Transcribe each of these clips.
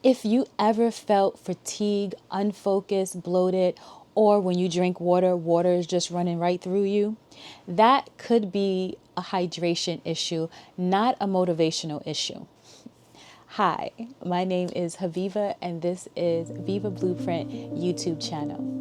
If you ever felt fatigue, unfocused, bloated, or when you drink water, water is just running right through you, that could be a hydration issue, not a motivational issue. Hi, my name is Haviva, and this is Viva Blueprint YouTube channel.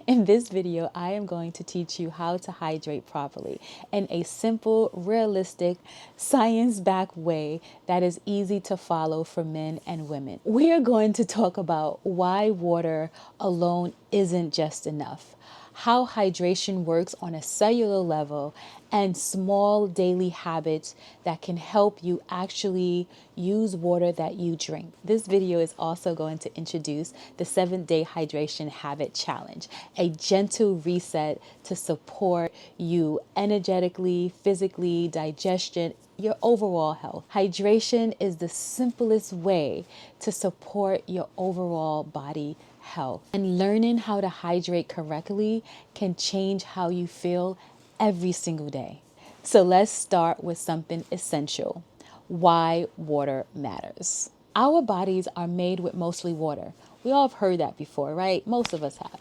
In this video, I am going to teach you how to hydrate properly in a simple, realistic, science-backed way that is easy to follow for men and women. We are going to talk about why water alone isn't just enough, how hydration works on a cellular level, and small daily habits that can help you actually use water that you drink. This video is also going to introduce the 7-day hydration habit challenge, a gentle reset to support you energetically, physically, digestion, your overall health. Hydration is the simplest way to support your overall body health. And learning how to hydrate correctly can change how you feel every single day. So let's start with something essential: why water matters. Our bodies are made with mostly water. We all have heard that before, right? Most of us have.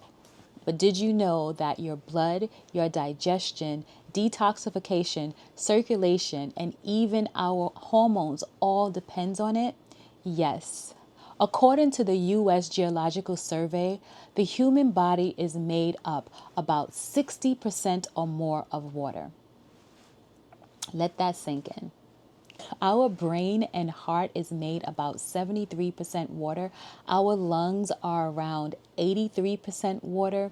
But did you know that your blood, your digestion, detoxification, circulation, and even our hormones all depends on it? Yes. According to the U.S. Geological Survey, the human body is made up about 60% or more of water. Let that sink in. Our brain and heart is made about 73% water. Our lungs are around 83% water.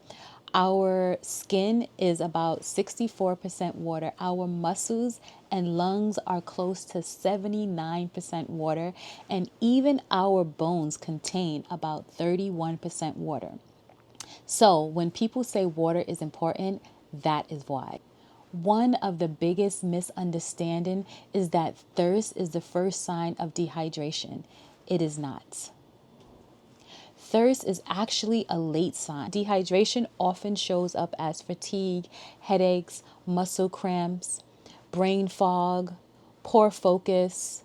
Our skin is about 64% water. Our muscles and lungs are close to 79% water. And even our bones contain about 31% water. So when people say water is important, that is why. One of the biggest misunderstanding is that thirst is the first sign of dehydration. It is not. Thirst is actually a late sign. Dehydration often shows up as fatigue, headaches, muscle cramps, brain fog, poor focus,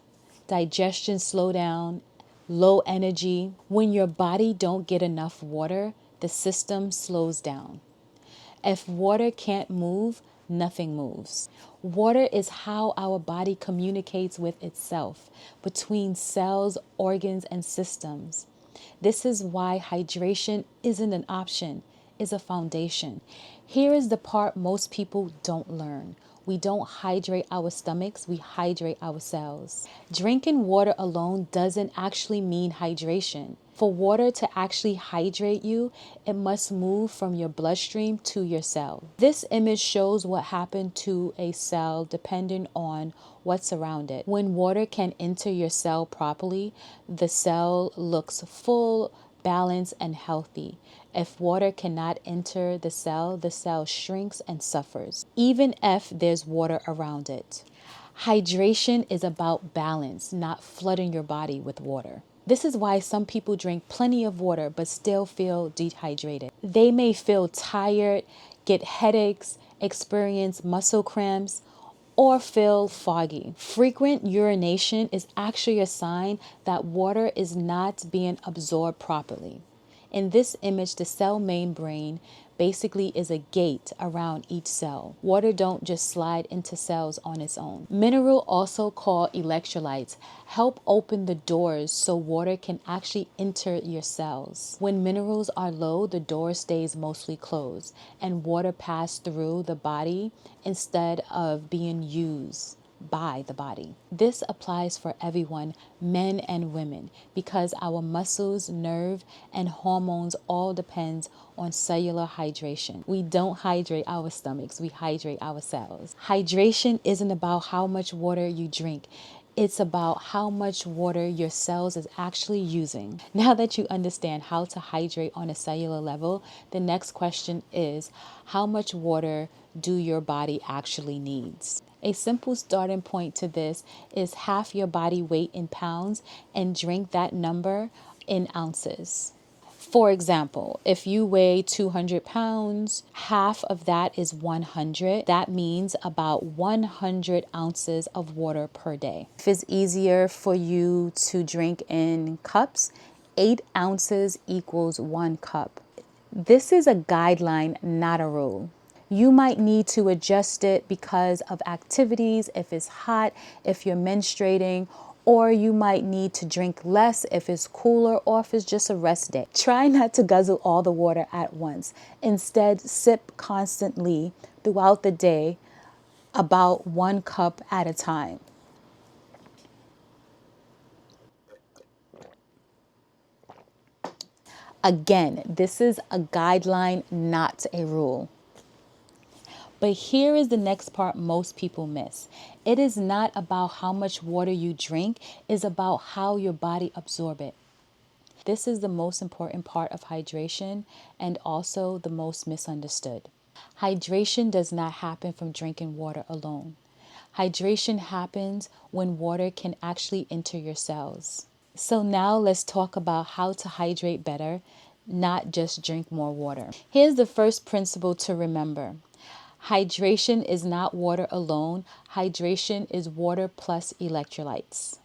digestion slowdown, low energy. When your body don't get enough water, the system slows down. If water can't move, nothing moves. Water is how our body communicates with itself, between cells, organs, and systems. This is why hydration isn't an option, it's a foundation. Here is the part most people don't learn. We don't hydrate our stomachs, we hydrate our cells. Drinking water alone doesn't actually mean hydration. For water to actually hydrate you, it must move from your bloodstream to your cell. This image shows what happened to a cell depending on what's around it. When water can enter your cell properly, the cell looks full, balanced, and healthy. If water cannot enter the cell shrinks and suffers, even if there's water around it. Hydration is about balance, not flooding your body with water. This is why some people drink plenty of water but still feel dehydrated. They may feel tired, get headaches, experience muscle cramps, or feel foggy. Frequent urination is actually a sign that water is not being absorbed properly. In this image, the cell membrane basically is a gate around each cell. Water don't just slide into cells on its own. Mineral, also called electrolytes, help open the doors so water can actually enter your cells. When minerals are low, the door stays mostly closed and water passes through the body instead of being used by the body. This applies for everyone, men and women, because our muscles, nerve, and hormones all depends on cellular hydration. We don't hydrate our stomachs, we hydrate our cells. Hydration isn't about how much water you drink. It's about how much water your cells is actually using. Now that you understand how to hydrate on a cellular level, the next question is, how much water do your body actually needs? A simple starting point to this is half your body weight in pounds and drink that number in ounces. For example, if you weigh 200 pounds, half of that is 100. That means about 100 ounces of water per day. If it's easier for you to drink in cups, 8 ounces equals 1 cup. This is a guideline, not a rule. You might need to adjust it because of activities, if it's hot, if you're menstruating, or you might need to drink less if it's cooler or if it's just a rest day. Try not to guzzle all the water at once. Instead, sip constantly throughout the day, about 1 cup at a time. Again, this is a guideline, not a rule. But here is the next part most people miss. It is not about how much water you drink, it's about how your body absorbs it. This is the most important part of hydration and also the most misunderstood. Hydration does not happen from drinking water alone. Hydration happens when water can actually enter your cells. So now let's talk about how to hydrate better, not just drink more water. Here's the first principle to remember. Hydration is not water alone. Hydration is water plus electrolytes.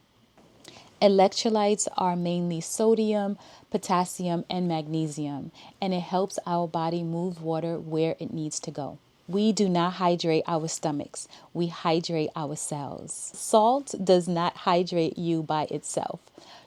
Electrolytes are mainly sodium, potassium, and magnesium, and it helps our body move water where it needs to go. We do not hydrate our stomachs, we hydrate our cells. Salt does not hydrate you by itself.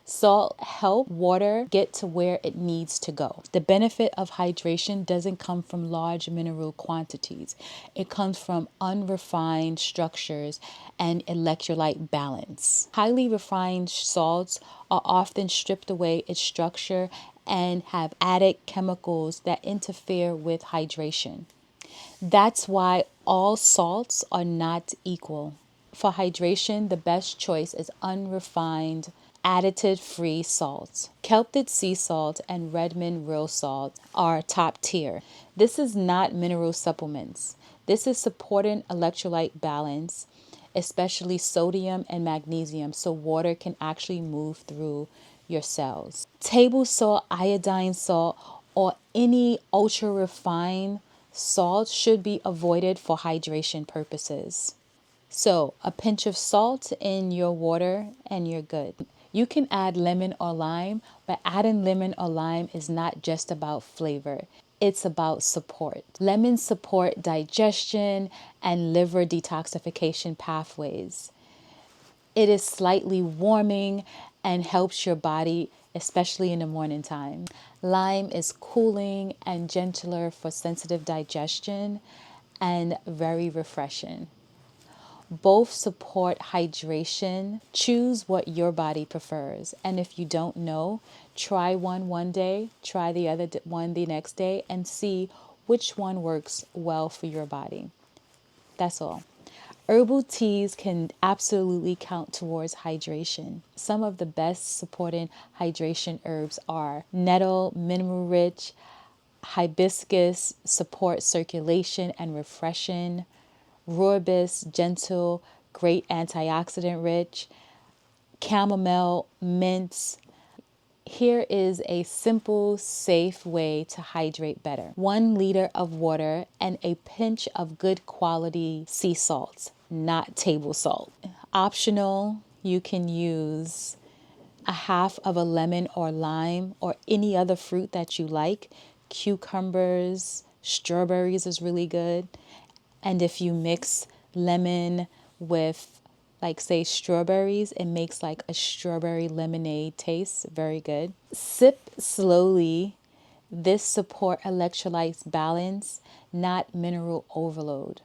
Salt helps water get to where it needs to go. The benefit of hydration doesn't come from large mineral quantities. It comes from unrefined structures and electrolyte balance. Highly refined salts are often stripped away its structure and have added chemicals that interfere with hydration. That's why all salts are not equal. For hydration, the best choice is unrefined, additive-free salts. Kelpted sea salt and Redmond real salt are top tier. This is not mineral supplements. This is supporting electrolyte balance, especially sodium and magnesium, so water can actually move through your cells. Table salt, iodine salt, or any ultra refined salt should be avoided for hydration purposes. So, a pinch of salt in your water and you're good. You can add lemon or lime, but adding lemon or lime is not just about flavor. It's about support. Lemons support digestion and liver detoxification pathways. It is slightly warming and helps your body, especially in the morning time. Lime is cooling and gentler for sensitive digestion and very refreshing. Both support hydration. Choose what your body prefers. And if you don't know, try one day, try the other one the next day, and see which one works well for your body. That's all. Herbal teas can absolutely count towards hydration. Some of the best supporting hydration herbs are nettle, mineral rich, hibiscus, support circulation and refreshing, rooibos, gentle, great antioxidant rich, chamomile, mints. Here is a simple, safe way to hydrate better. 1 liter of water and a pinch of good quality sea salts, not table salt. Optional, you can use a half of a lemon or lime or any other fruit that you like. Cucumbers, strawberries is really good. And if you mix lemon with, like, say, strawberries, it makes like a strawberry lemonade taste. Very good. Sip slowly. This support electrolytes balance, not mineral overload.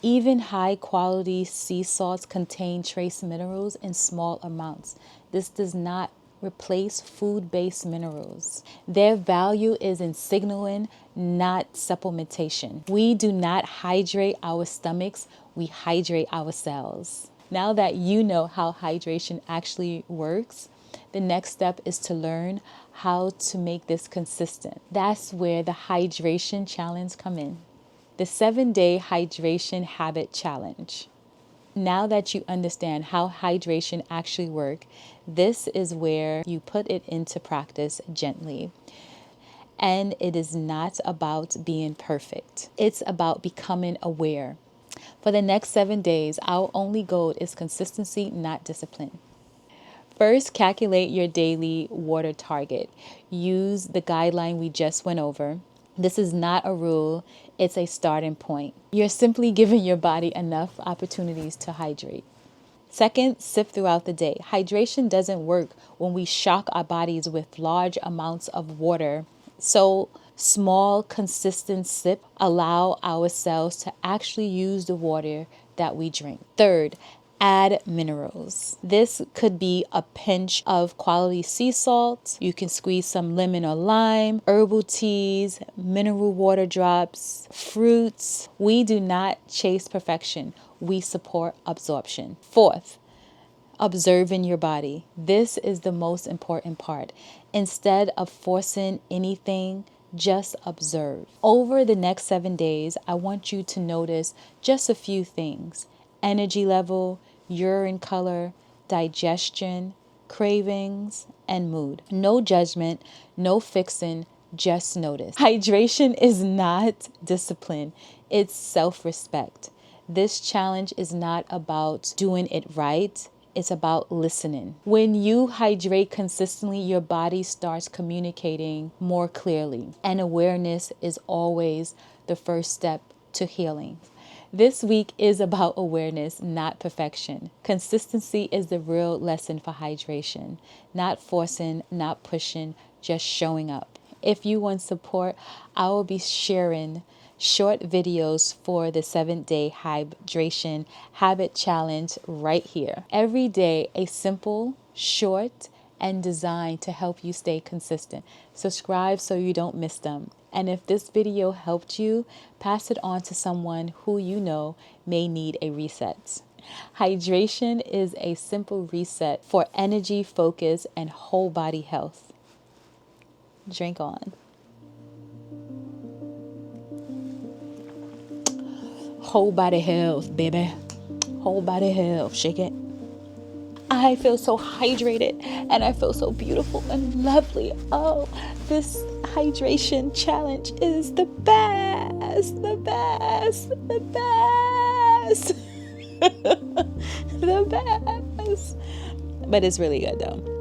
Even high quality sea salts contain trace minerals in small amounts. This does not replace food-based minerals. Their value is in signaling, not supplementation. We do not hydrate our stomachs, we hydrate our cells. Now that you know how hydration actually works, the next step is to learn how to make this consistent. That's where the hydration challenge come in. The 7-day hydration habit challenge. Now that you understand how hydration actually works, this is where you put it into practice gently. And it is not about being perfect. It's about becoming aware. For the next 7 days, our only goal is consistency, not discipline. First, calculate your daily water target. Use the guideline we just went over. This is not a rule, it's a starting point. You're simply giving your body enough opportunities to hydrate. Second, sip throughout the day. Hydration doesn't work when we shock our bodies with large amounts of water. So, small, consistent sip allow our cells to actually use the water that we drink. Third, add minerals. This could be a pinch of quality sea salt. You can squeeze some lemon or lime, herbal teas, mineral water drops, fruits. We do not chase perfection. We support absorption. Fourth, observing your body. This is the most important part. Instead of forcing anything, just observe. Over the next 7 days, I want you to notice just a few things: energy level, urine color, digestion, cravings, and mood. No judgment, no fixing, just notice. Hydration is not discipline, it's self-respect. This challenge is not about doing it right. It's about listening. When you hydrate consistently, your body starts communicating more clearly, and awareness is always the first step to healing. This week is about awareness, not perfection. Consistency is the real lesson for hydration. Not forcing, not pushing, just showing up. If you want support, I will be sharing short videos for the 7-day hydration habit challenge right here. Every day, a simple, short, and designed to help you stay consistent. Subscribe so you don't miss them. And if this video helped you, pass it on to someone who you know may need a reset. Hydration is a simple reset for energy, focus, and whole body health. Drink on. Whole body health, baby. Whole body health. Shake it. I feel so hydrated and I feel so beautiful and lovely. Oh, this hydration challenge is the best, the best, the best, the best. But it's really good though.